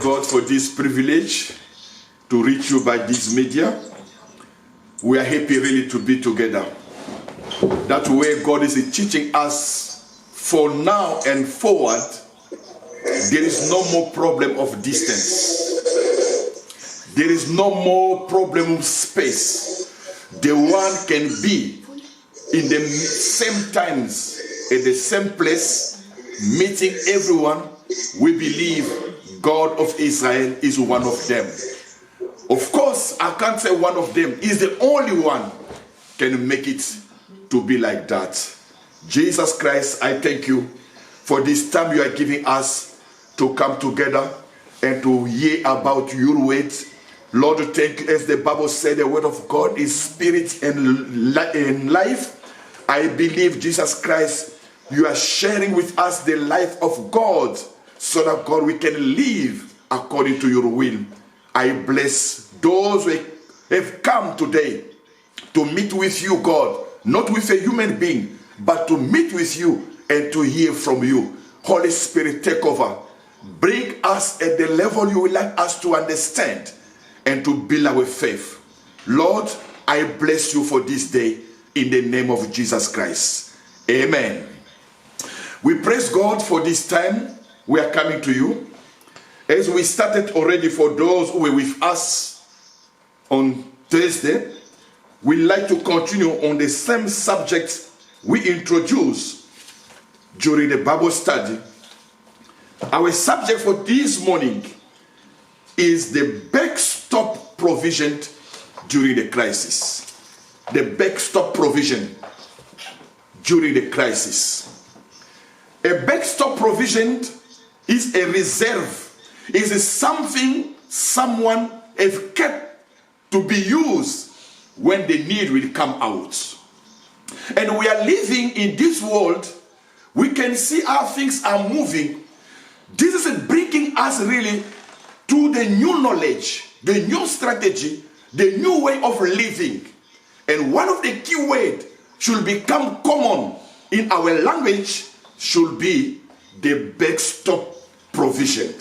God for this privilege to reach you by this media. We are happy really to be together. That way God is teaching us for now and forward, there is no more problem of distance. There is no more problem of space. The one can be in the same times, at the same place, meeting everyone. We believe God of Israel is one of them. Of course, I can't say one of them is the only one can make it to be like that. Jesus Christ, I thank you for this time you are giving us to come together and to hear about your word. Lord, thank you. As the Bible said, the word of God is spirit and life. I believe, Jesus Christ, you are sharing with us the life of God so that, God, we can live according to your will. I bless those who have come today to meet with you, God, not with a human being, but to meet with you and to hear from you. Holy Spirit, take over. Bring us at the level you would like us to understand and to build our faith. Lord, I bless you for this day in the name of Jesus Christ. Amen. We praise God for this time. We are coming to you. As we started already, for those who were with us on Thursday, we'd like to continue on the same subject we introduced during the Bible study. Our subject for this morning is the backstop provision during the crisis. The backstop provision during the crisis. A backstop provision is a reserve. It is something someone has kept to be used when the need will come out. And we are living in this world. We can see how things are moving. This is bringing us really to the new knowledge, the new strategy, the new way of living. And one of the key words should become common in our language should be the backstop provision.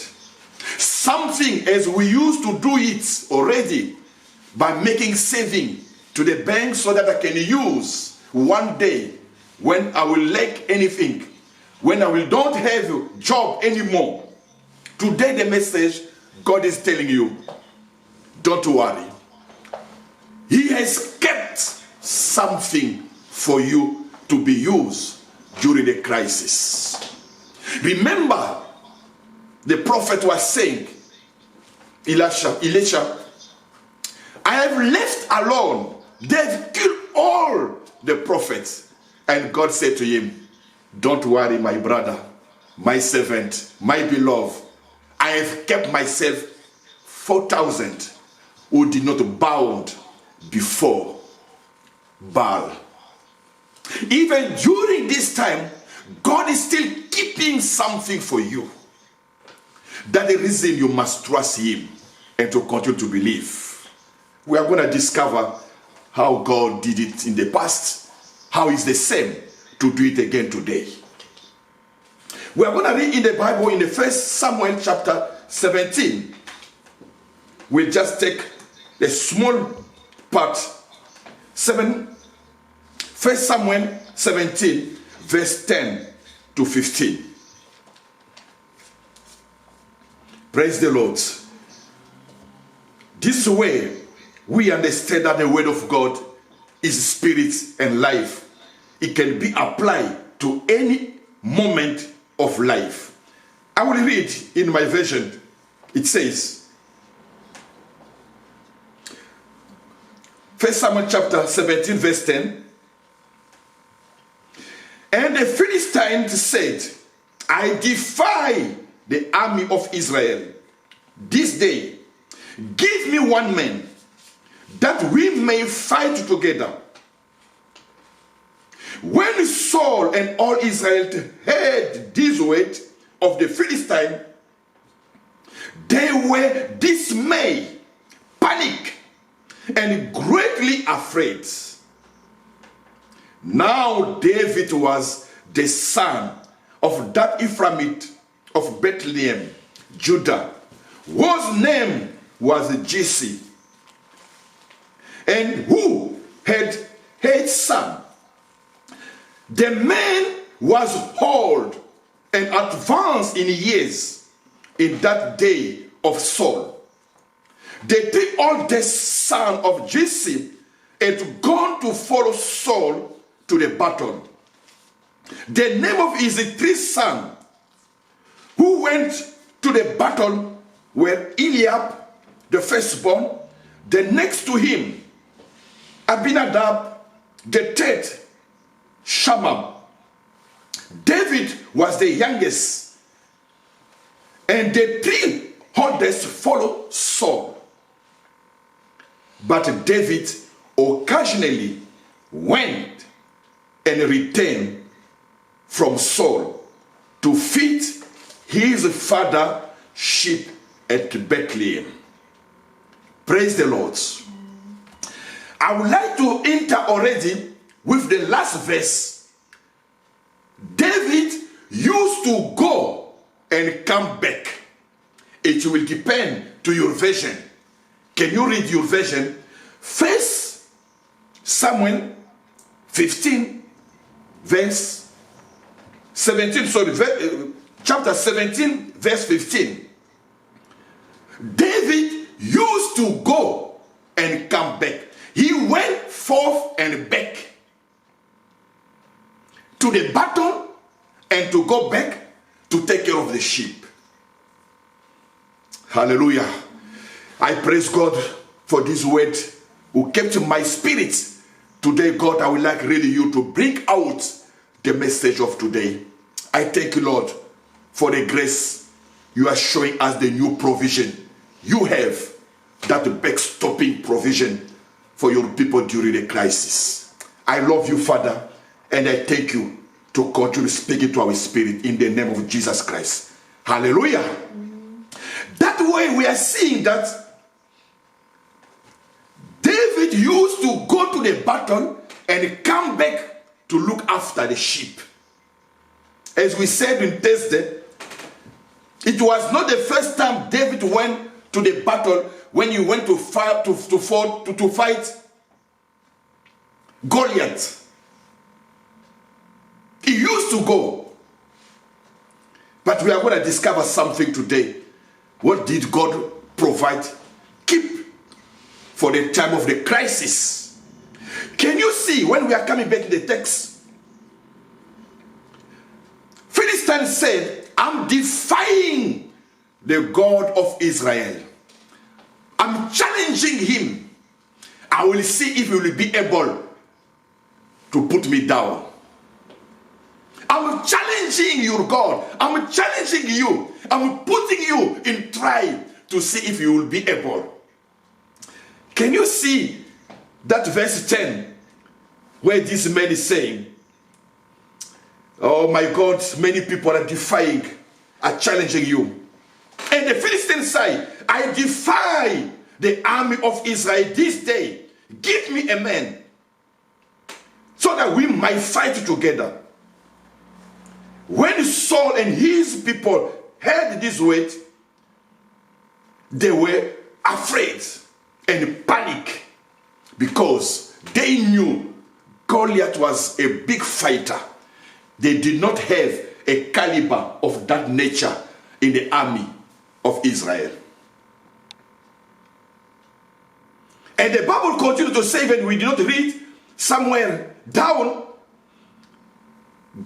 Something as we used to do it already by making saving to the bank so that I can use one day when I will lack anything, when I will don't have a job anymore. Today the message God is telling you, don't worry. He has kept something for you to be used during the crisis. Remember, the prophet was saying, Elisha, I have left alone. They've killed all the prophets. And God said to him, don't worry, my brother, my servant, my beloved. I have kept myself 4,000 who did not bow before Baal. Even during this time, God is still keeping something for you. That's the reason you must trust him and to continue to believe. We are going to discover how God did it in the past, how it's the same to do it again today. We are going to read in the Bible in the 1 Samuel chapter 17. We'll just take a small part. 1 Samuel 17, verse 10 to 15. Praise the Lord. This way we understand that the word of God is spirit and life. It can be applied to any moment of life. I will read in my version. It says, 1 Samuel chapter 17, verse 10. And the Philistines said, I defy the army of Israel this day. Give me one man, that we may fight together. When Saul and all Israel heard this word of the Philistine, they were dismayed, panic, and greatly afraid. Now David was the son of that Ephraimite of Bethlehem, Judah, whose name was Jesse, and who had 8 sons. The man was old and advanced in years in that day of Saul. The 3 oldest sons of Jesse had gone to follow Saul to the battle. The name of his 3 sons who went to the battle were Eliab, the firstborn, the next to him, Abinadab, the third, Shammah. David was the youngest, and the 3 oldest followed Saul. But David occasionally went and returned from Saul to feed his father's sheep at Bethlehem. Praise the Lord. I would like to enter already with the last verse. David used to go and come back. It will depend to your version. Can you read your version? First Samuel 15 verse 17, chapter 17 verse 15. David used to go and come back. He went forth and back to the battle and to go back to take care of the sheep. Hallelujah. I praise God for this word who kept my spirit. Today, God, I would like really you to bring out the message of today. I thank you, Lord, for the grace you are showing us, the new provision you have, that backstopping provision for your people during the crisis. I love you, Father, and I thank you to continue speaking to our spirit in the name of Jesus Christ. Hallelujah. That way we are seeing that David used to go to the battle and come back to look after the sheep. As we said in Thursday, it was not the first time David went to the battle when he went to fight Goliath. He used to go. But we are going to discover something today. What did God provide? Keep for the time of the crisis. Can you see when we are coming back to the text? Philistine said, I'm defying the God of Israel. I'm challenging him. I will see if he will be able to put me down. I'm challenging your God. I'm challenging you. I'm putting you in trial to see if you will be able. Can you see that verse 10 where this man is saying, oh my God, many people are defying, are challenging you. And the Philistines say, I defy the army of Israel this day. Give me a man so that we might fight together. When Saul and his people heard this word, they were afraid and panic because they knew Goliath was a big fighter. They did not have a caliber of that nature in the army of Israel. And the Bible continues to say, when we did not read somewhere down,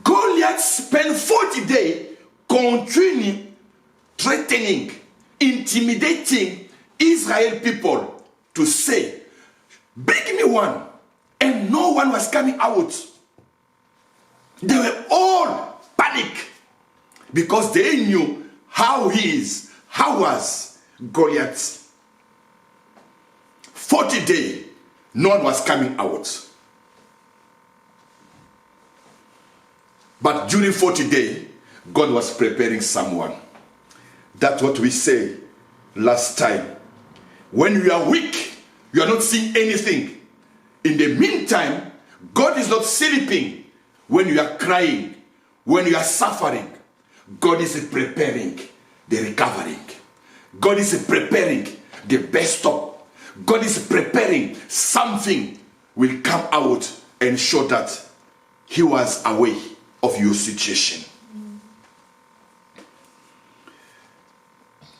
Goliath spent 40 days continuing, threatening, intimidating Israel people to say, bring me one. And no one was coming out. They were all panic because they knew how was Goliath. 40 days, no one was coming out. But during 40 days, God was preparing someone. That's what we say last time. When you are weak, you are not seeing anything. In the meantime, God is not sleeping. When you are crying, when you are suffering, God is preparing the recovering. God is preparing the best stop. God is preparing something will come out and show that he was aware of your situation.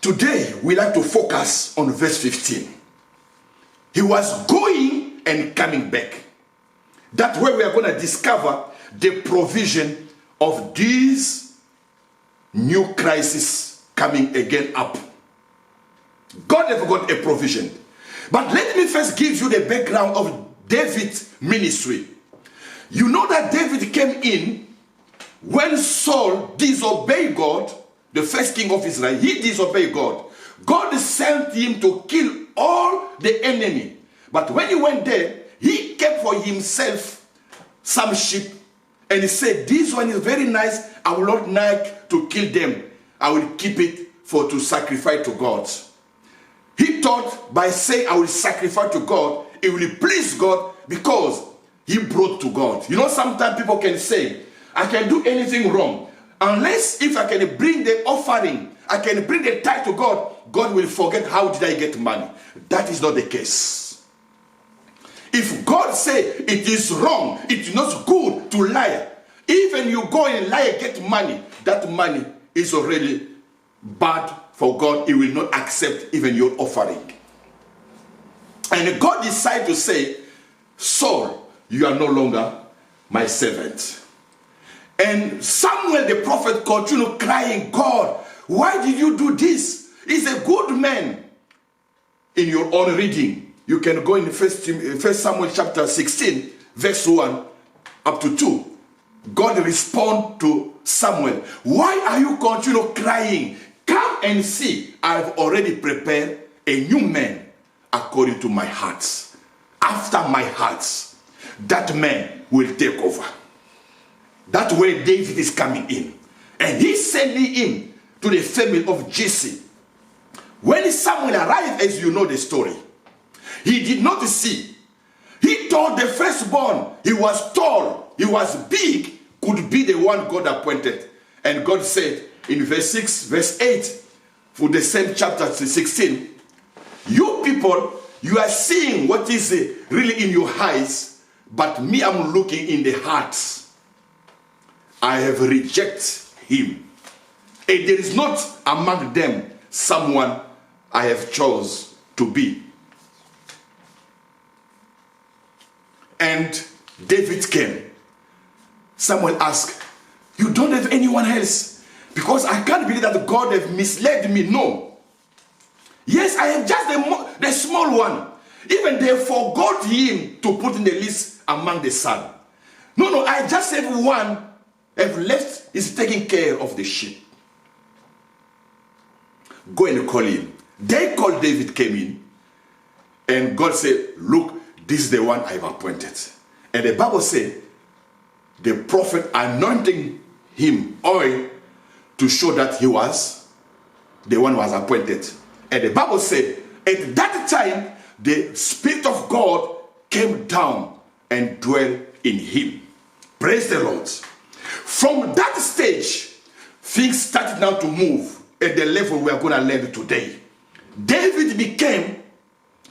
Today, we like to focus on verse 15. He was going and coming back. That's where we are going to discover the provision of this new crisis coming again up. God has got a provision. But let me first give you the background of David's ministry. You know that David came in when Saul disobeyed God, the first king of Israel. He disobeyed God. God sent him to kill all the enemy. But when he went there, he kept for himself some sheep. And he said, this one is very nice. I will not like to kill them. I will keep it to sacrifice to God. He thought by saying, I will sacrifice to God, it will please God because he brought to God. You know, sometimes people can say, I can do anything wrong. Unless if I can bring the offering, I can bring the tithe to God, God will forget how did I get money. That is not the case. If God say it is wrong, it is not good to lie, even you go and lie and get money, that money is already bad for God. He will not accept even your offering. And God decided to say, Saul, you are no longer my servant. And Samuel the prophet continued crying, God, why did you do this? He's a good man. In your own reading, you can go in 1 Samuel chapter 16, verse 1 up to 2. God responded to Samuel, why are you continue crying? Come and see, I've already prepared a new man according to my heart. After my heart, that man will take over. That's where David is coming in. And he's sending him to the family of Jesse. When Samuel arrived, as you know the story, he did not see. He thought the firstborn, he was tall, he was big, could be the one God appointed. And God said in verse 6, verse 8, for the same chapter 16, you people, you are seeing what is really in your eyes, but me, I'm looking in the heart. I have rejected him. And there is not among them someone I have chose to be. And David came. Someone asked, you don't have anyone else? Because I can't believe that God has misled me. No. Yes, I have just the small one. Even they forgot him to put in the list among the son. No, I just have one. Have left is taking care of the sheep. Go and call him. They called David, came in, and God said, look, this is the one I have appointed. And the Bible said, the prophet anointing him oil to show that he was the one who was appointed. And the Bible said, at that time, the Spirit of God came down and dwelt in him. Praise the Lord. From that stage, things started now to move at the level we are going to learn today. David became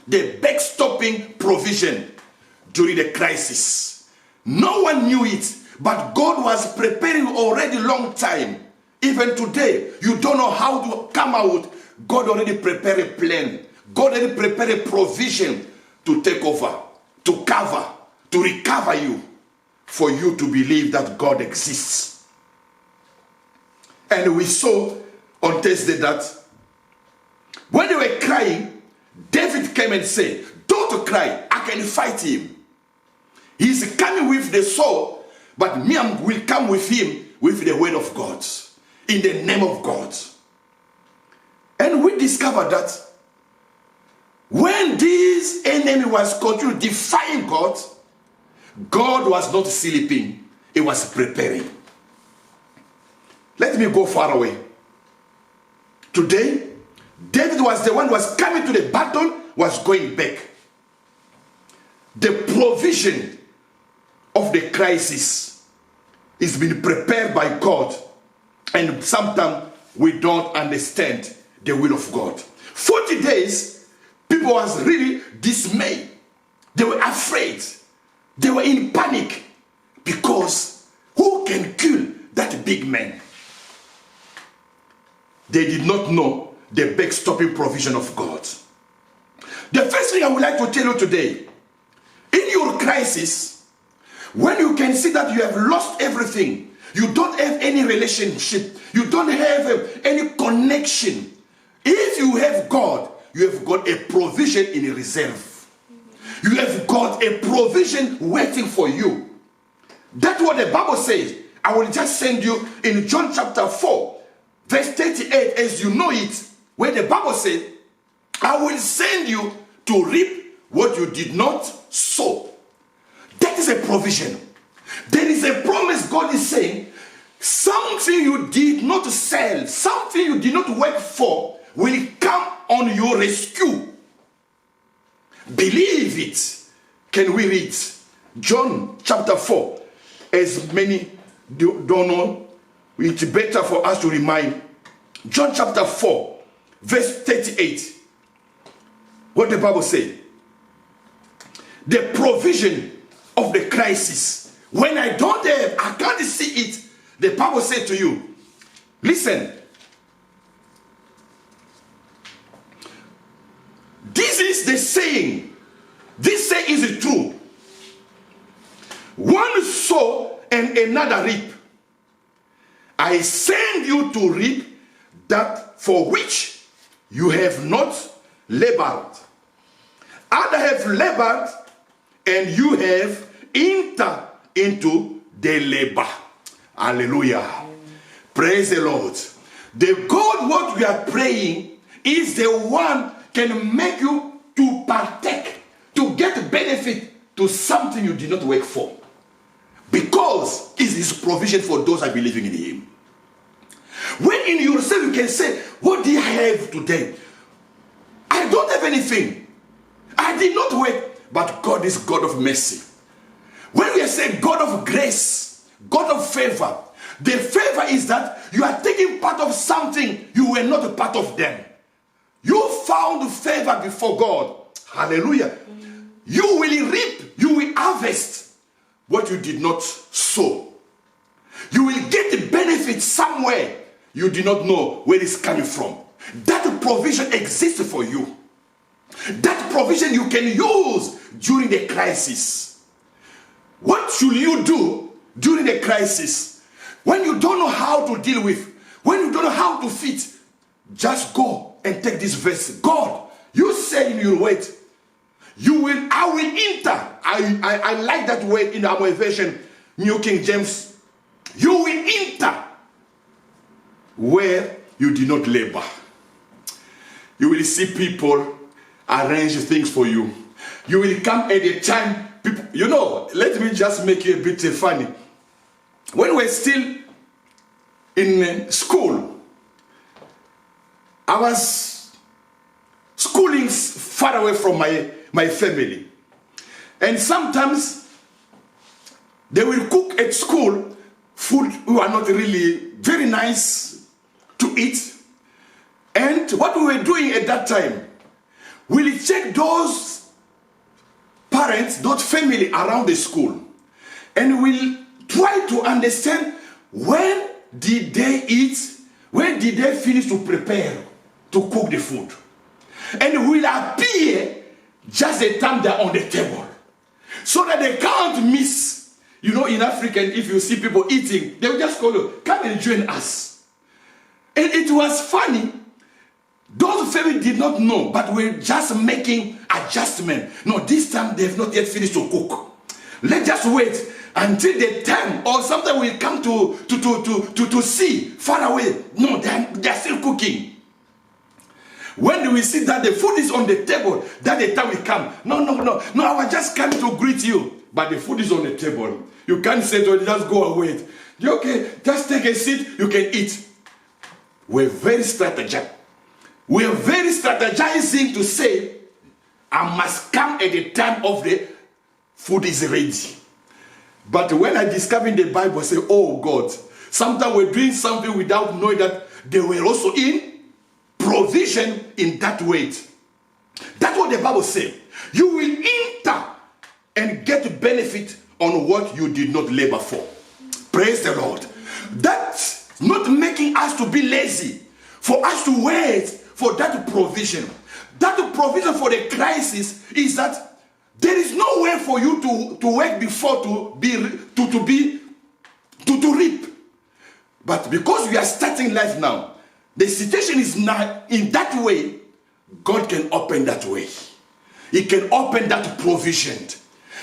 the backstopping provision during the crisis. No one knew it, but God was preparing already long time. Even today, you don't know how to come out. God already prepared a plan. God already prepared a provision to take over, to cover, to recover you, for you to believe that God exists. And we saw on Thursday that when they were crying, David came and said, don't cry, I can fight him. He's coming with the sword, but me will come with him with the word of God, in the name of God. And we discovered that when this enemy was continuing defying God, God was not sleeping, he was preparing. Let me go far away. Today, David was the one who was coming to the battle, was going back. The provision of the crisis is being prepared by God, and sometimes we don't understand the will of God. 40 days, people was really dismayed. They were afraid. They were in panic. Because who can kill that big man? They did not know the backstopping provision of God. The first thing I would like to tell you today, in your crisis, when you can see that you have lost everything, you don't have any relationship, you don't have any connection. If you have God, you have got a provision in reserve. You have got a provision waiting for you. That's what the Bible says. I will just send you in John chapter 4, verse 38, as you know it, where the Bible says, I will send you to reap what you did not sow. That is a provision. There is a promise God is saying, something you did not sell, something you did not work for, will come on your rescue. Believe it. Can we read John chapter 4? As many don't know, it's better for us to remind. John chapter 4, verse 38. What the Bible says. The provision of the crisis. When I don't have, I can't see it. The Bible said to you, listen. This is the saying. This saying is true. One sow and another reap. I send you to reap that for which you have not labored. Others have labored, and you have entered into the labor. Hallelujah. Praise the Lord. The God what we are praying is the one can make you to partake, to get benefit to something you did not work for. Because it's his provision for those that are believing in him. When in yourself you can say, what do I have today? I don't have anything. I did not work, but God is God of mercy. When we say God of grace, God of favor, the favor is that you are taking part of something you were not a part of them. You found favor before God. Hallelujah. You will reap, you will harvest what you did not sow. You will get the benefit somewhere you did not know where it's coming from. That provision exists for you. That provision you can use during the crisis. What should you do during the crisis? When you don't know how to deal with, when you don't know how to fit, just go and take this verse. God, you say in your word, I will enter. I like that word in our version, New King James. You will enter where you did not labor. You will see people arrange things for you. You will come at a time, people, let me just make you a bit funny. When we're still in school, I was schooling far away from my family. And sometimes they will cook at school food who are not really very nice to eat. And what we were doing at that time, we'll check those parents, those family around the school, and we'll try to understand when did they eat, when did they finish to prepare to cook the food. And we'll appear just the time they're on the table, so that they can't miss. In African, if you see people eating, they will just call you, come and join us. And it was funny. Those family did not know, but we're just making adjustment. No, this time they have not yet finished to cook. Let's just wait until the time, or sometimes we'll come to see far away. No, they're still cooking. When we see that the food is on the table, that the time will come. No, I was just coming to greet you. But the food is on the table. You can't say to it, just go and wait. Okay, just take a seat, you can eat. We're very strategic. We're very strategizing to say, I must come at the time of the food is ready. But when I discover in the Bible, I say, oh God, sometimes we're doing something without knowing that they were also in provision in that way. That's what the Bible says. You will enter and get benefit on what you did not labor for. Praise the Lord. That's not making us to be lazy, for us to wait for that provision. That provision for the crisis is that there is no way for you to work before to reap. But because we are starting life now, the situation is not in that way. God can open that way. He can open that provision.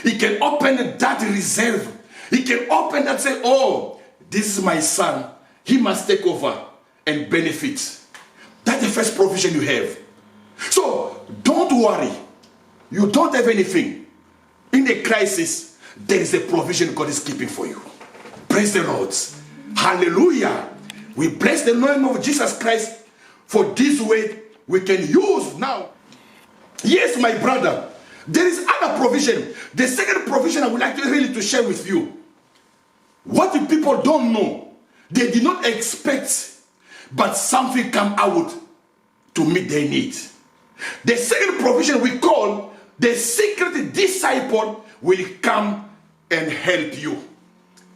He can open that reserve. He can open that, say, oh, this is my son. He must take over and benefit. That's the first provision you have. So don't worry. You don't have anything. In the crisis, there is a provision God is keeping for you. Praise the Lord. Hallelujah. We bless the name of Jesus Christ for this way we can use now. Yes, my brother, there is other provision. The second provision I would like to really to share with you. What the people don't know, they did not expect, but something come out to meet their needs. The second provision we call the secret disciple will come and help you.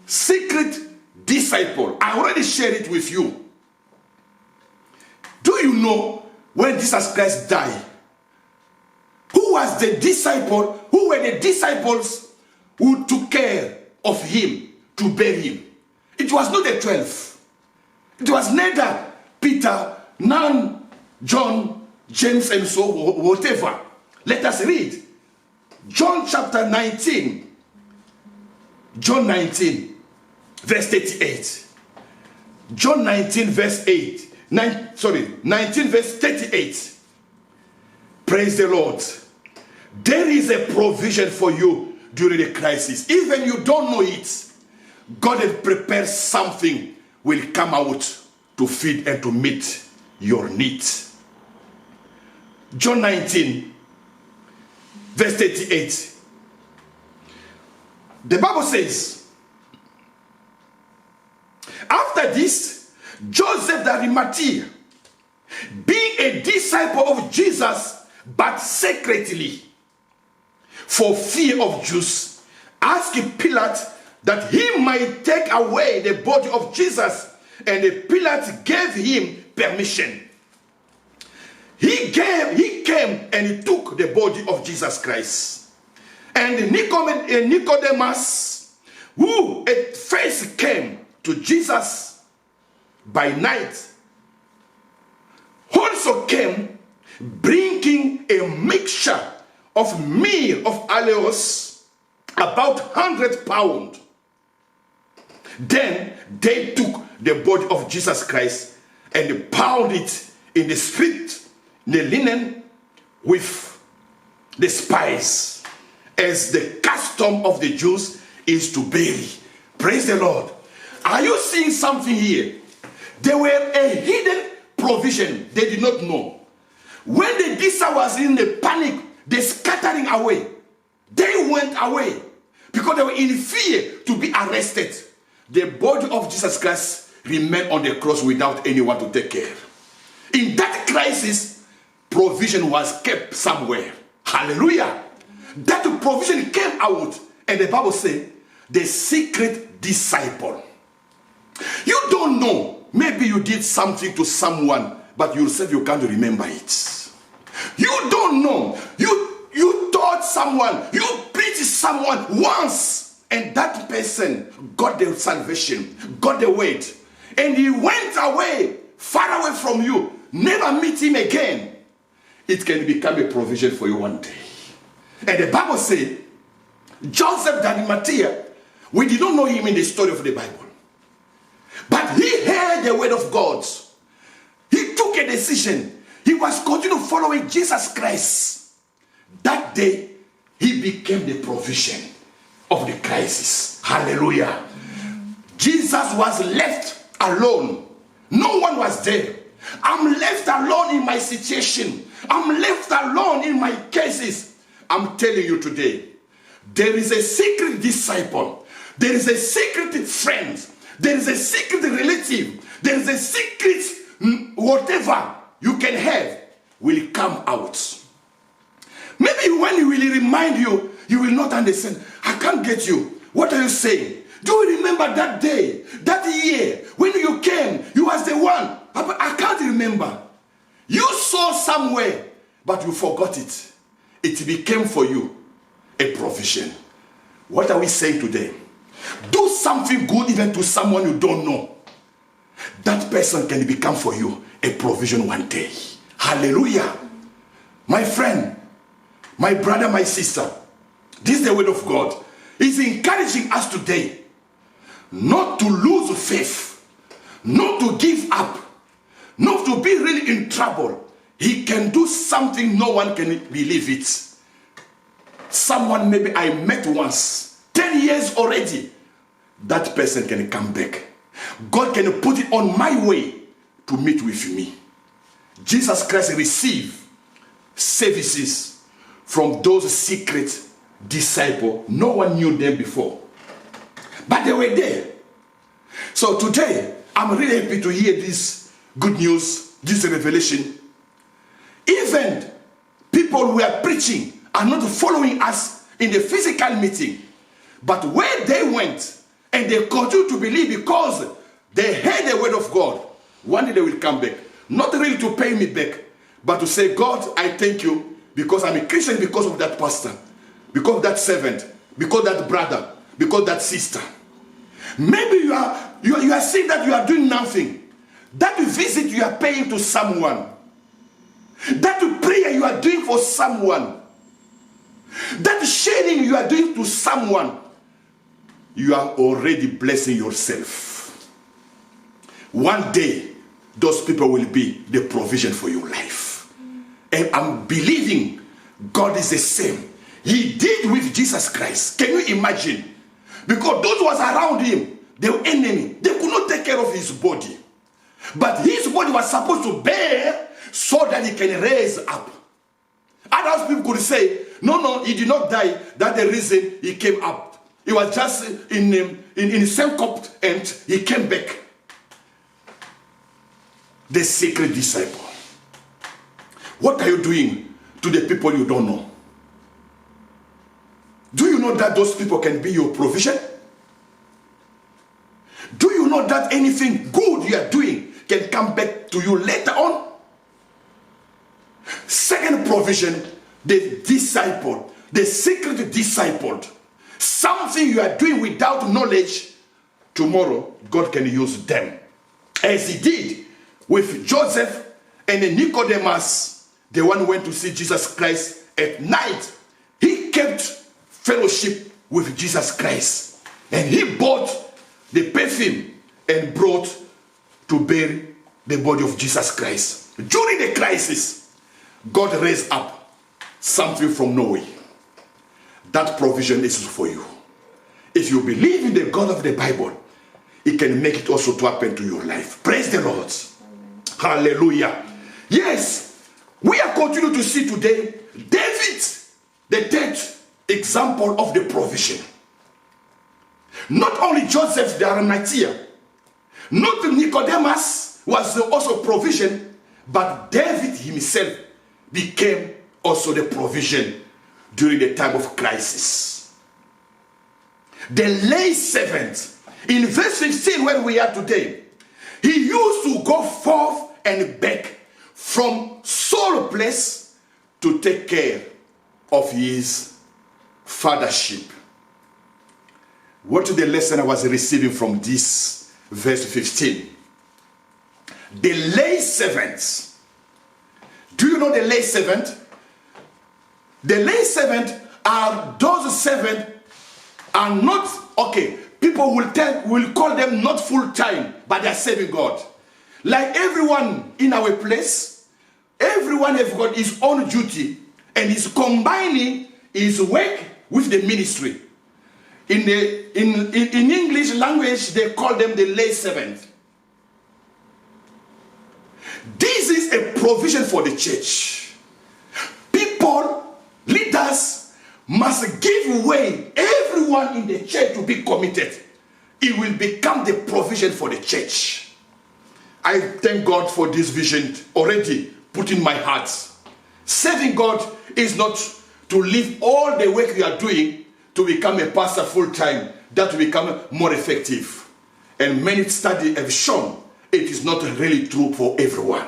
Secret disciple. I already shared it with you. Do you know when Jesus Christ died? Who was the disciple? Who were the disciples who took care of him to bury him? It was not the 12. It was neither Peter, none, John, James, and so whatever. Let us read. John chapter 19. John 19, verse 38. John 19, verse 8. 19, verse 38. Praise the Lord. There is a provision for you during the crisis. Even you don't know it, God has prepared something will come out to feed and to meet your needs. John 19, verse 38. The Bible says, after this, Joseph the Arimathea, being a disciple of Jesus, but secretly, for fear of Jews, asked Pilate that he might take away the body of Jesus, and Pilate gave him permission. He came and he took the body of Jesus Christ. And Nicodemus, who at first came to Jesus by night, also came bringing a mixture of meal of aloes, about 100 pounds. Then they took the body of Jesus Christ and pounded it in the street, the linen, with the spice, as the custom of the Jews is to bury. Praise the Lord. Are you seeing something here? There were a hidden provision they did not know. When the disciples was in the panic, they scattering away. They went away because they were in fear to be arrested. The body of Jesus Christ remained on the cross without anyone to take care. In that crisis, provision was kept somewhere. Hallelujah. That provision came out, and the Bible says, the secret disciple. You don't know. Maybe you did something to someone, but yourself you can't remember it. You don't know. You taught someone, you preached someone once, and that person got the salvation, got the word, and he went away, far away from you, never meet him again. It can become a provision for you one day. And the Bible says, Joseph the Arimathea, we did not know him in the story of the Bible, but he heard the word of God. He took a decision. He was continuing following Jesus Christ. That day, he became the provision of the crisis. Hallelujah. Jesus was left alone. No one was there. I'm left alone in my situation. I'm left alone in my cases. I'm telling you today, there is a secret disciple. There is a secret friend. There is a secret relative. There is a secret whatever you can have will come out. Maybe when he will remind you, you will not understand. I can't get you. What are you saying? Do you remember that day, that year, when you came, you was the one? I can't remember. You saw somewhere, but you forgot it. It became for you a provision. What are we saying today? Do something good even to someone you don't know. That person can become for you a provision one day. Hallelujah. My friend, my brother, my sister, this is the word of God. He's encouraging us today not to lose faith, not to give up, not to be really in trouble. He can do something no one can believe it. Someone maybe I met once, 10 years already, that person can come back. God can put it on my way to meet with me. Jesus Christ received services from those secret disciples. No one knew them before, but they were there. So today, I'm really happy to hear this good news, this revelation. Even people who are preaching are not following us in the physical meeting, but where they went and they continue to believe because they heard the word of God, one day they will come back. Not really to pay me back, but to say, God, I thank you because I'm a Christian because of that pastor, because of that servant, because of that brother, because of that sister. Maybe you are saying that you are doing nothing. That visit you are paying to someone. That prayer you are doing for someone. That sharing you are doing to someone. You are already blessing yourself. One day, those people will be the provision for your life. And I'm believing God is the same. He did with Jesus Christ. Can you imagine? Because those who was around him, they were enemy. They could not take care of his body. But his body was supposed to bear so that he can raise up. Other people could say, no, he did not die. That's the reason he came up. He was just in syncope and he came back. The secret disciple. What are you doing to the people you don't know? Do you know that those people can be your provision? Do you know that anything good you are doing can come back to you later on? Second provision, the disciple, the secret disciple. Something you are doing without knowledge, tomorrow God can use them. As he did with Joseph and Nicodemus, the one who went to see Jesus Christ at night. He kept fellowship with Jesus Christ. And he bought the perfume and brought to bury the body of Jesus Christ. During the crisis, God raised up something from nowhere. That provision is for you. If you believe in the God of the Bible, it can make it also to happen to your life. Praise the Lord. Hallelujah. Yes, we are continuing to see today David, the third example of the provision. Not only Joseph the Arimathea, not Nicodemus was also provision, but David himself became also the provision during the time of crisis. The lay servant, in verse 15 where we are today, he used to go forth and back from Saul's place to take care of his fathership. What is the lesson I was receiving from this verse 15? The lay servants. Do you know the lay servant? The lay servant are those servants are not, okay, people will call them not full time, but they are serving God. Like everyone in our place, everyone has got his own duty and is combining his work with the ministry. In English language, they call them the lay servant. This is a provision for the church. People, leaders, must give way everyone in the church to be committed. It will become the provision for the church. I thank God for this vision already put in my heart. Serving God is not to leave all the work you are doing to become a pastor full time. That will become more effective. And many studies have shown it is not really true for everyone.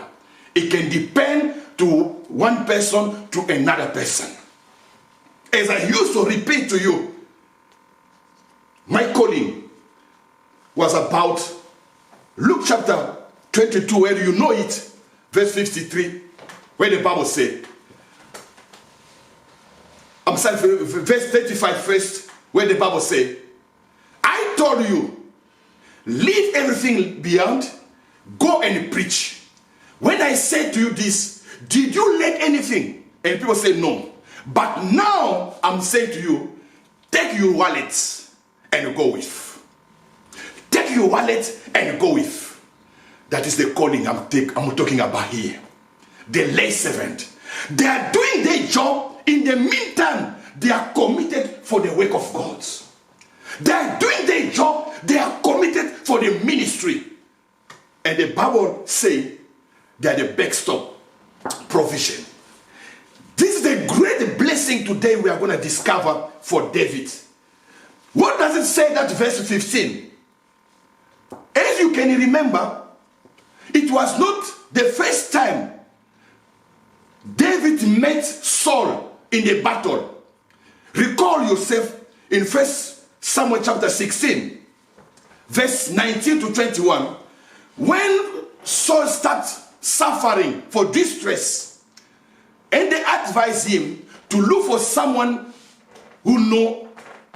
It can depend to one person to another person. As I used to repeat to you, my calling was about Luke chapter 22, where you know it, verse 53, where the Bible says, I'm sorry, verse 35 first, where the Bible says, I told you, leave everything beyond, go and preach. When I said to you this, did you lack anything? And people say no. But now I'm saying to you, take your wallet and go with. Take your wallet and go with. That is the calling I'm talking about here. The lay servant. They are doing their job. In the meantime, they are committed for the work of God. They are doing their job. They are committed for the ministry. And the Bible says they are the backstop provision. This is the great blessing today we are going to discover for David. What does it say that verse 15? As you can remember, it was not the first time David met Saul in the battle. Recall yourself in 1 Samuel chapter 16, verse 19 to 21, when Saul starts suffering for distress, and they advise him to look for someone who knows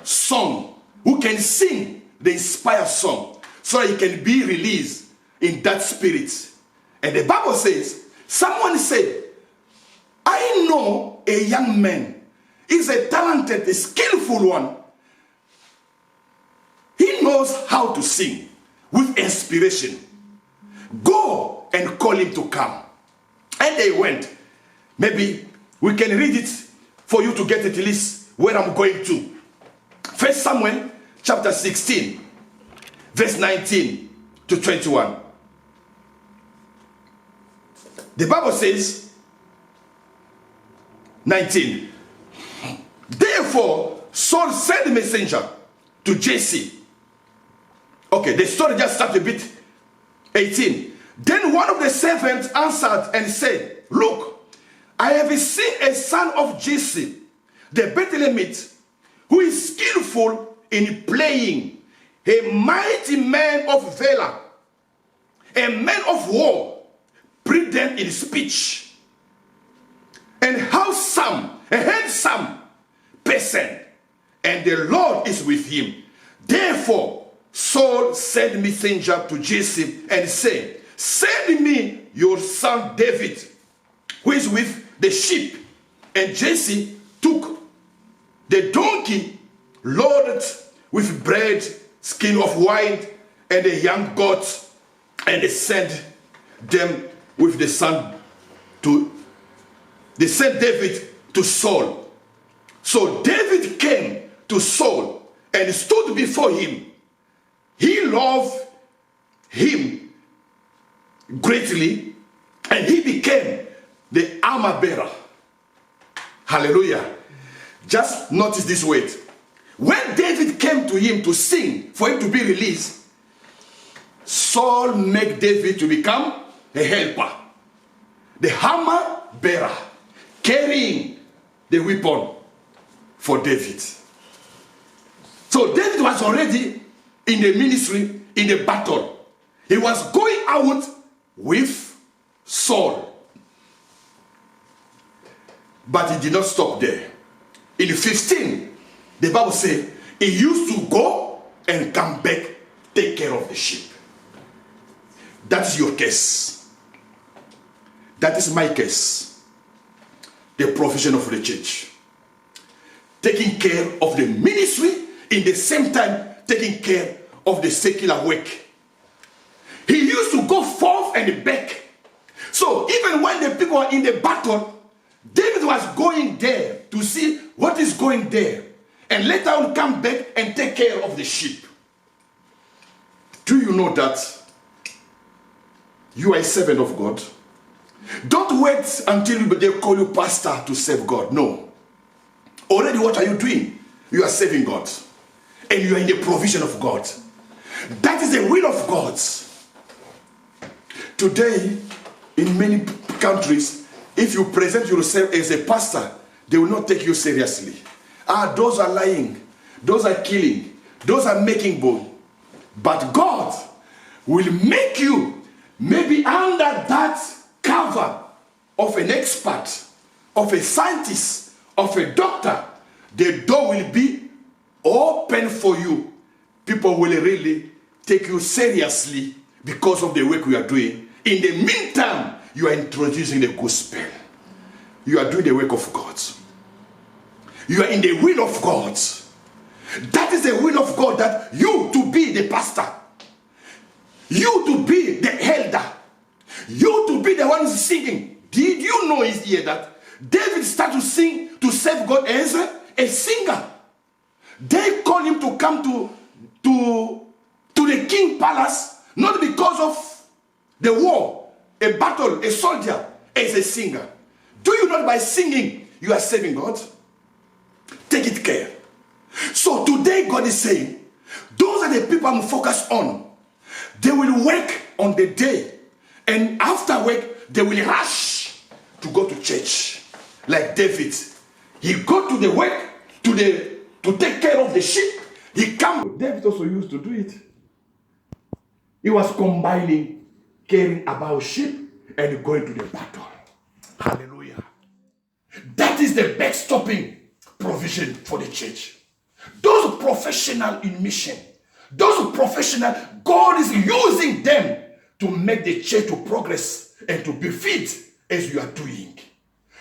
song, who can sing the inspired song, so he can be released in that spirit. And the Bible says, someone said, I know a young man. He's a talented, a skillful one. He knows how to sing with inspiration. Go and call him to come. And they went. Maybe we can read it for you to get at least where I'm going to. 1 Samuel chapter 16, verse 19 to 21. The Bible says, 19. Therefore, Saul sent a messenger to Jesse. Okay, the story just started a bit. 18. Then one of the servants answered and said, look, I have seen a son of Jesse, the Bethlehemite, who is skillful in playing, a mighty man of valor, a man of war, prudent in speech, and a handsome person, and the Lord is with him. Therefore, Saul sent messenger to Jesse and said, send me your son David, who is with the sheep. And Jesse took the donkey loaded with bread, skin of wine, and a young goat, and they sent them with the son to, they sent David to Saul. So David came to Saul and stood before him. He loved him greatly, and he became the armor bearer. Hallelujah. Just notice this word. When David came to him to sing for him to be released, Saul made David to become a helper, the hammer bearer, carrying the weapon for David. So David was already in the ministry, in the battle. He was going out with Saul. But he did not stop there. In 15, the Bible says he used to go and come back, take care of the sheep. That is your case. That is my case. The provision of the church. Taking care of the ministry, in the same time taking care of the secular work. He used to go forth and back. So even when the people were in the battle, David was going there to see what is going there, and later on come back and take care of the sheep. Do you know that You are a servant of God. Don't wait until they call you pastor to serve God. No. Already what are you doing? You are serving God. And you are in the provision of God. That is the will of God. Today, in many countries, if you present yourself as a pastor, they will not take you seriously. Those are lying. Those are killing. Those are making bull. But God will make you maybe under that cover of an expert, of a scientist, of a doctor. The door will be open for you. People will really take you seriously because of the work we are doing. In the meantime, you are introducing the gospel. You are doing the work of God. You are in the will of God. That is the will of God, that you to be the pastor. You to be the elder. You to be the one singing. Did you know here that David started to sing to serve God as a singer? They called him to come to the king palace, not because of the war, a battle, a soldier, as a singer. Do you know by singing you are serving God? Take it care. So today God is saying, those are the people I'm focused on. They will work on the day, and after work they will rush to go to church. Like David, he go to the work to take care of the sheep. He come. David also used to do it. He was combining caring about sheep and going to the battle. Hallelujah. That is the backstopping provision for the church. Those professionals in mission, those professionals, God is using them to make the church to progress and to be fit as you are doing.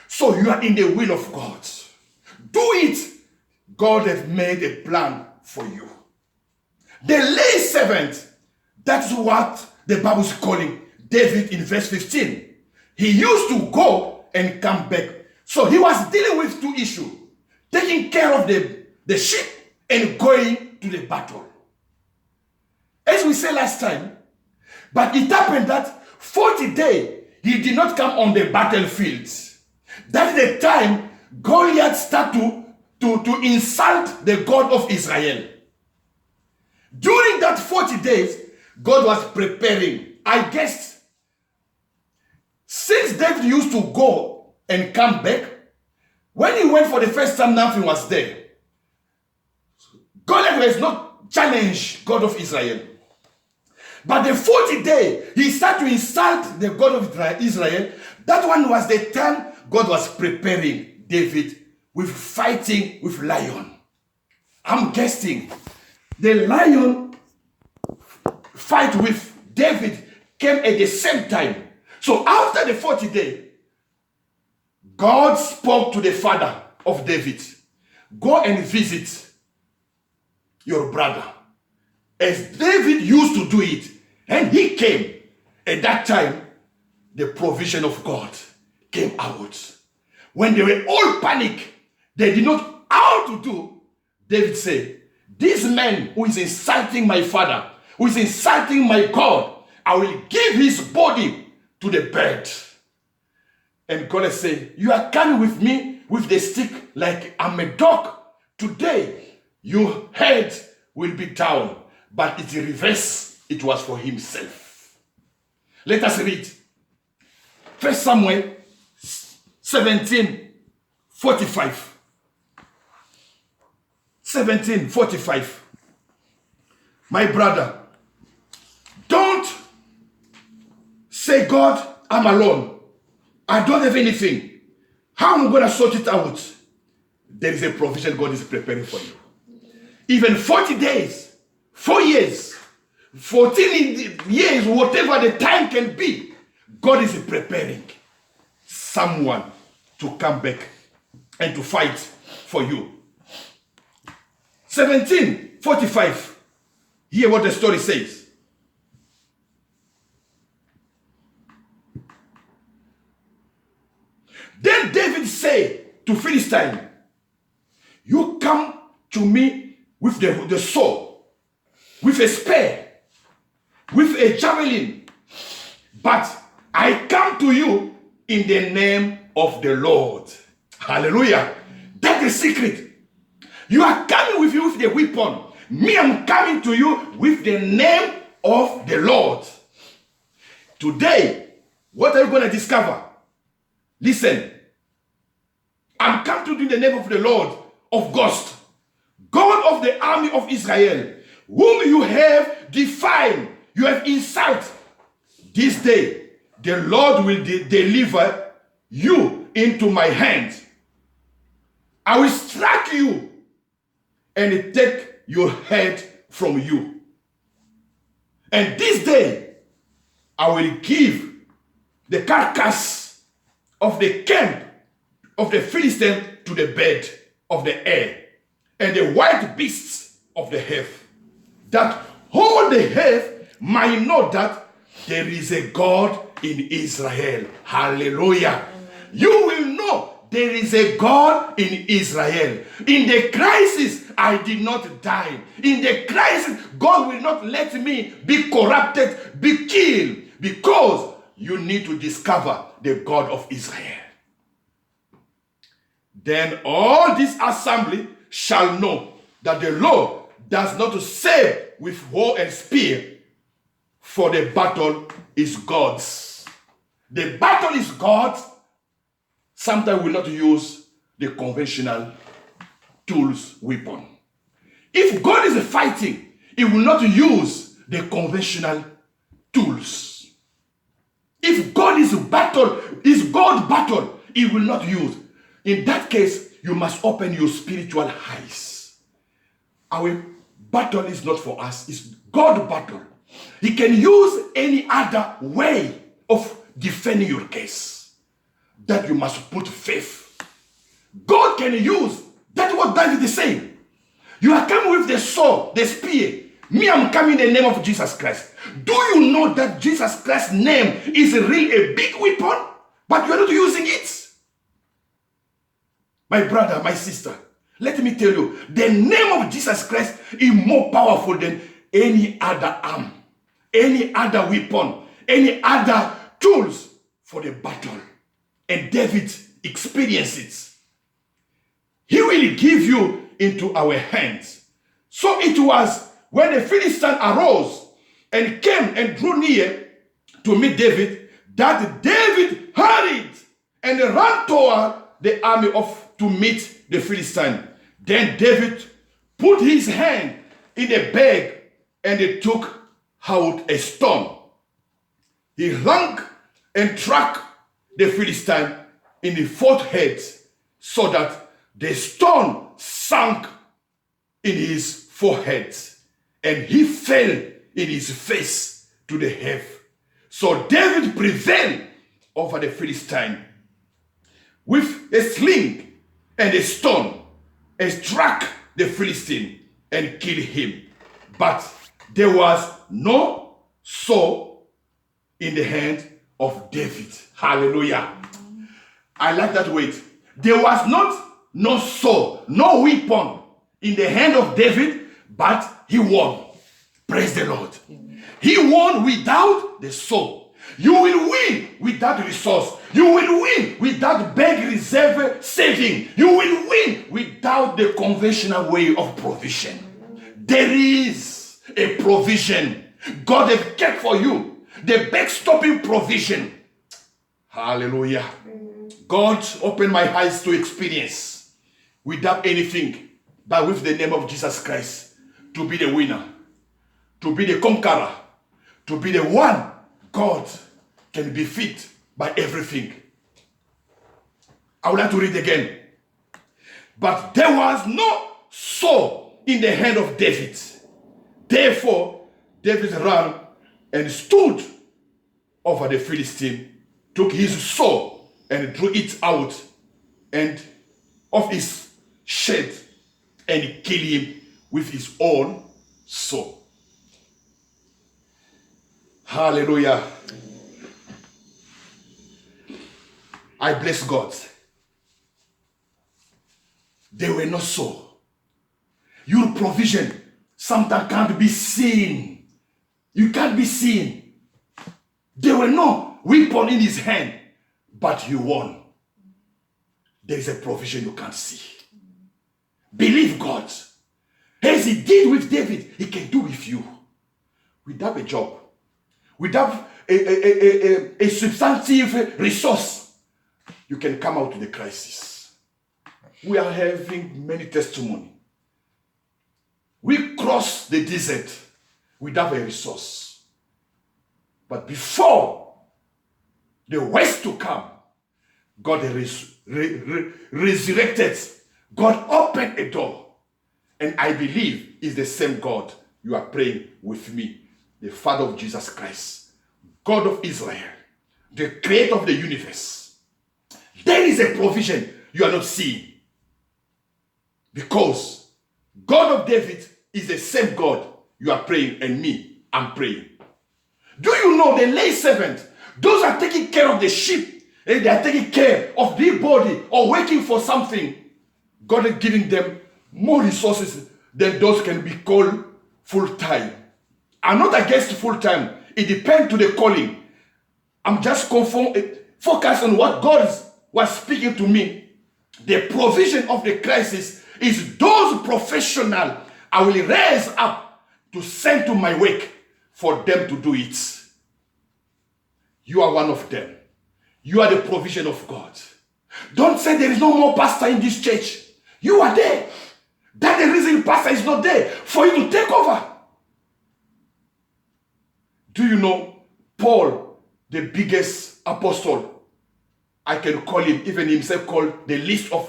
So you are in the will of God. Do it. God has made a plan for you. The lay servant, that's what the Bible is calling David in verse 15. He used to go and come back. So he was dealing with two issues. Taking care of the sheep and going to the battle. As we said last time, but it happened that 40 days he did not come on the battlefield. That is the time Goliath started to insult the God of Israel. During that 40 days, God was preparing. I guess since David used to go and come back, when he went for the first time, nothing was there. Goliath has not challenged God of Israel. But the 40 days, he started to insult the God of Israel. That one was the time God was preparing David with fighting with lion. I'm guessing the lion fight with David came at the same time. So after the 40 days, God spoke to the father of David. Go and visit your brother. As David used to do it. And he came. At that time, the provision of God came out. When they were all panicked, they did not know how to do. David said, this man who is insulting my father, who is insulting my God, I will give his body to the bird. And God said, you are coming with me with the stick like I'm a dog. Today, your head will be down. But it's the reverse. It was for himself. Let us read. 1 Samuel 17:45. 17:45. My brother, don't say, God, I'm alone. I don't have anything. How am I going to sort it out? There is a provision God is preparing for you. Even 40 days, 4 years, 14 years, whatever the time can be, God is preparing someone to come back and to fight for you. 17:45. Hear what the story says. Then David said to Philistine, you come to me with the sword, with a spear, with a javelin, but I come to you in the name of the Lord. Hallelujah. That's the secret. You are coming with you with the weapon. Me, I'm coming to you with the name of the Lord. Today, what are you going to discover? Listen. I'm come to you in the name of the Lord of Ghost, God of the army of Israel, whom you have defied, you have insulted. This day, the Lord will deliver you into my hand. I will strike you and take your head from you. And this day, I will give the carcass of the camp of the Philistines to the bird of the air and the wild beasts of the heaven, that all the heaven might know that there is a God in Israel. Hallelujah. You will know there is a God in Israel. In the crisis, I did not die. In the crisis, God will not let me be corrupted, be killed, because you need to discover the God of Israel. Then all this assembly shall know that the Lord does not save with hoe and spear, for the battle is God's. The battle is God's. Sometimes we will not use the conventional tools, weapon. If God is fighting, He will not use the conventional tools. If God is God's battle, He will not use. In that case, you must open your spiritual eyes. Our battle is not for us, it's God's battle. He can use any other way of defending your case. That you must put faith. God can use. That's what David is saying. You are coming with the sword, the spear. Me, I'm coming in the name of Jesus Christ. Do you know that Jesus Christ's name is really a big weapon, but you are not using it? My brother, my sister, let me tell you, the name of Jesus Christ is more powerful than any other arm, any other weapon, any other tools for the battle. And David experienced it. He will give you into our hands. So it was when the Philistines arose and came and drew near to meet David, that David hurried and ran toward the army to meet the Philistine. Then David put his hand in a bag and he took out a stone. He ran and struck the Philistine in the forehead, so that the stone sank in his forehead and he fell in his face to the earth. So David prevailed over the Philistine with a sling and a stone, and struck the Philistine and killed him. But there was no sword in the hand of David. Hallelujah. I like that word. There was no sword, no weapon in the hand of David, but he won. Praise the Lord. He won without the sword. You will win without resource. You will win without bank reserve saving. You will win without the conventional way of provision. There is a provision God has kept for you. The backstopping provision. Hallelujah. God opened my eyes to experience without anything, but with the name of Jesus Christ, to be the winner, to be the conqueror, to be the one God can be fit by everything. I would like to read again. But there was no sword in the hand of David. Therefore, David ran and stood over the Philistine, took his sword and drew it out and of his shed and killed him with his own sword. Hallelujah. I bless God. They were not so. Your provision sometimes can't be seen. You can't be seen. There were no weapon in his hand, but you won. There is a provision you can't see. Believe God. As he did with David, he can do with you. Without a job, without a substantive resource, you can come out of the crisis. We are having many testimonies. We cross the desert without a resource. But before the West to come, God resurrected. God opened a door. And I believe it's the same God you are praying with me. The Father of Jesus Christ, God of Israel, the creator of the universe. There is a provision you are not seeing. Because God of David is the same God you are praying, and me, I'm praying. Do you know the lay servant, those are taking care of the sheep, and they are taking care of their body or waiting for something. God is giving them more resources than those can be called full-time. I'm not against full-time. It depends to the calling. I'm just focused on what God was speaking to me. The provision of the crisis is those professionals I will raise up to send to my work for them to do it. You are one of them. You are the provision of God. Don't say there is no more pastor in this church. You are there. That's the reason pastor is not there, for you to take over. Do you know Paul, the biggest apostle? I can call him, even himself called the least of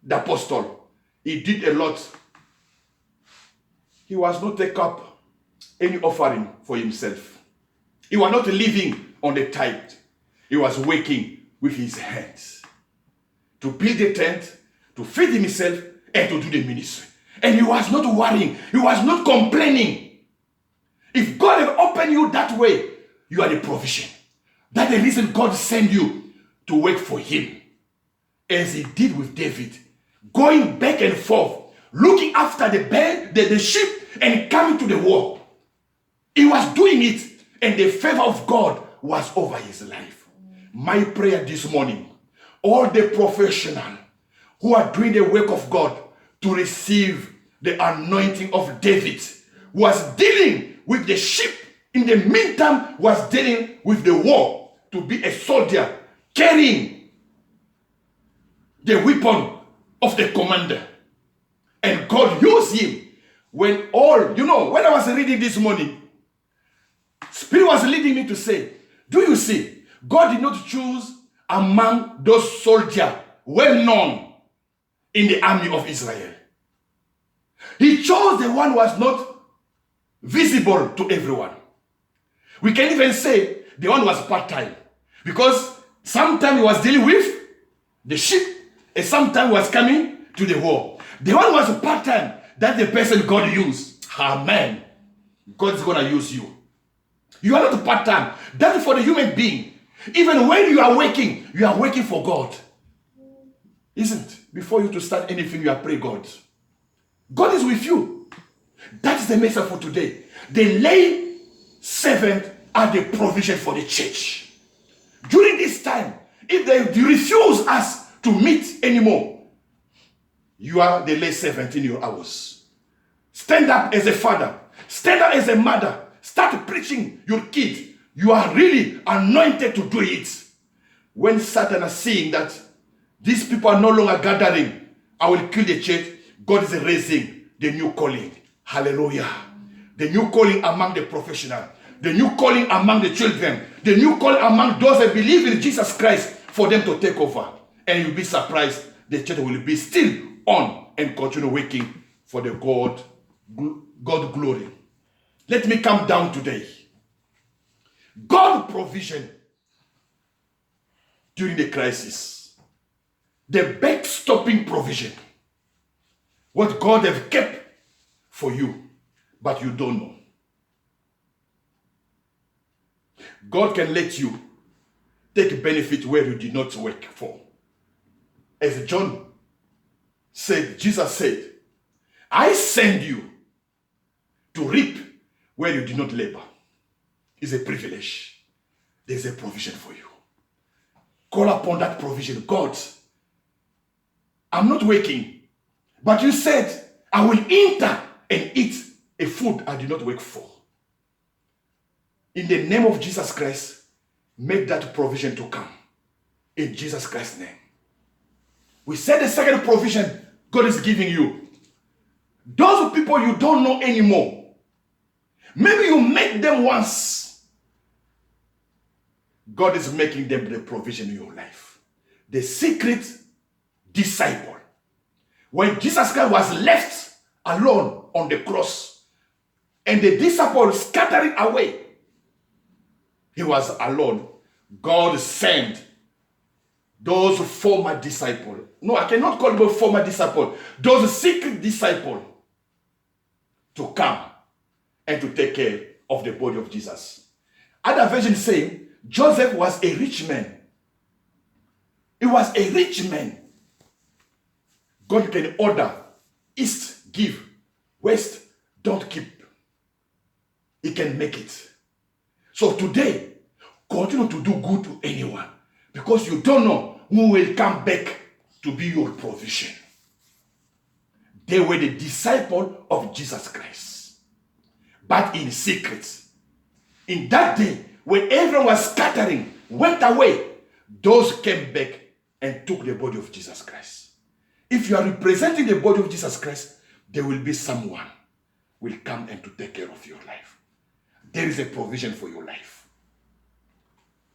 the apostle. He did a lot. He was not take up any offering for himself. He was not living on the tithe. He was working with his hands to build a tent, to feed himself, and to do the ministry. And he was not worrying. He was not complaining. If God had opened you that way, you are the provision. That's the reason God sent you to work for him. As he did with David, going back and forth, looking after the sheep and coming to the war. He was doing it, and the favor of God was over his life. My prayer this morning, all the professionals who are doing the work of God to receive the anointing of David, was dealing with the sheep, in the meantime was dealing with the war, to be a soldier carrying the weapon of the commander. And God used him when I was reading this morning, Spirit was leading me to say, do you see, God did not choose among those soldiers well known in the army of Israel. He chose the one who was not visible to everyone. We can even say the one was part-time, because sometimes he was dealing with the sheep and sometimes he was coming to the war. The one who was part-time, that's the person God used. Amen. God is going to use you. You are not part-time. That's for the human being. Even when you are working for God. Isn't it? Before you to start anything, you are praying God. God is with you. That is the message for today. The lay servant are the provision for the church. During this time, if they refuse us to meet anymore, you are the lay servant in your house. Stand up as a father. Stand up as a mother. Start preaching your kids. You are really anointed to do it. When Satan is seeing that these people are no longer gathering, I will kill the church, God is raising the new calling. Hallelujah. The new calling among the professional. The new calling among the children. The new calling among those that believe in Jesus Christ, for them to take over. And you'll be surprised the church will be still on and continue working for the God glory. Let me come down today. God provision during the crisis. The backstopping provision. What God have kept for you, but you don't know. God can let you take benefit where you did not work for. As John said, Jesus said, I send you to reap where you did not labor. It's a privilege. there's a provision for you. Call upon that provision. God, I'm not waking, but you said I will enter and eat a food I did not wake for. In the name of Jesus Christ, make that provision to come. In Jesus Christ's name. We said the second provision God is giving you. Those people you don't know anymore. Maybe you met them once. God is making them the provision in your life. The secret disciple. When Jesus Christ was left alone on the cross and the disciples scattering away, he was alone. God sent those former disciples. No, I cannot call them former disciples. Those secret disciples to come and to take care of the body of Jesus. Other version saying Joseph was a rich man. He was a rich man. God can order, east give, west don't keep. He can make it. So today, continue to do good to anyone because you don't know who will come back to be your provision. They were the disciple of Jesus Christ, but in secret. In that day, when everyone was scattering, went away, those came back and took the body of Jesus Christ. If you are representing the body of Jesus Christ, there will be someone who will come and to take care of your life. There is a provision for your life.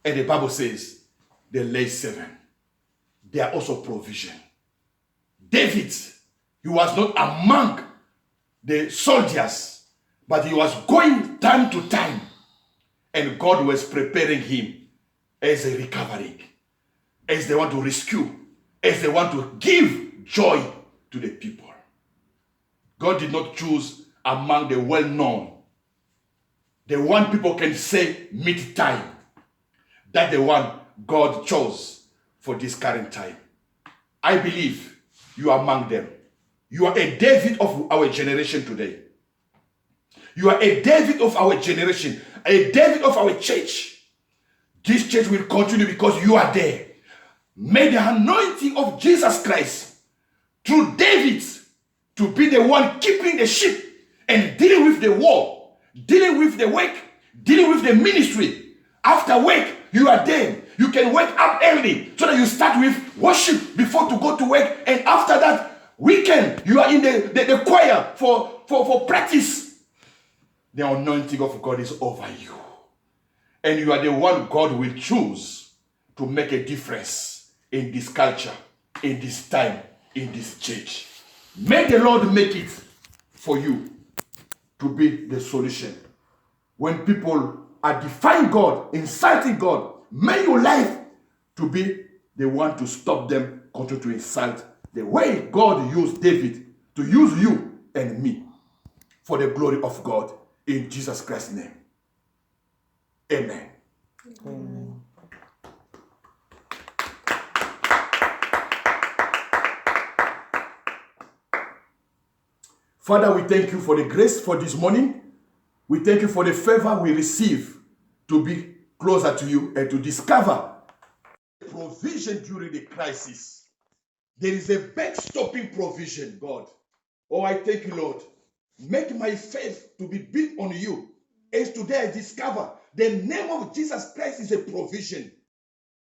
And the Bible says, the last 7, they are also provision. David, he was not among the soldiers, but he was going time to time. And God was preparing him as a recovering, as they want to rescue, as they want to give joy to the people. God did not choose among the well-known. The one people can say mid-time. That's the one God chose for this current time. I believe you are among them. You are a David of our generation today. You are a David of our generation, a David of our church. This church will continue because you are there. May the anointing of Jesus Christ through David to be the one keeping the sheep and dealing with the war, dealing with the work, dealing with the ministry. After work, you are there. You can wake up early so that you start with worship before to go to work. And after that weekend, you are in the choir for practice. The anointing of God is over you. And you are the one God will choose to make a difference in this culture, in this time, in this church. May the Lord make it for you to be the solution. When people are defying God, insulting God, may your life to be the one to stop them continue to insult the way God used David to use you and me for the glory of God in Jesus Christ's name. Amen. Amen. Father, we thank you for the grace for this morning. We thank you for the favor we receive to be closer to you and to discover provision during the crisis. There is a backstopping provision, God. Oh, I thank you, Lord. Make my faith to be built on you. As today I discover the name of Jesus Christ is a provision.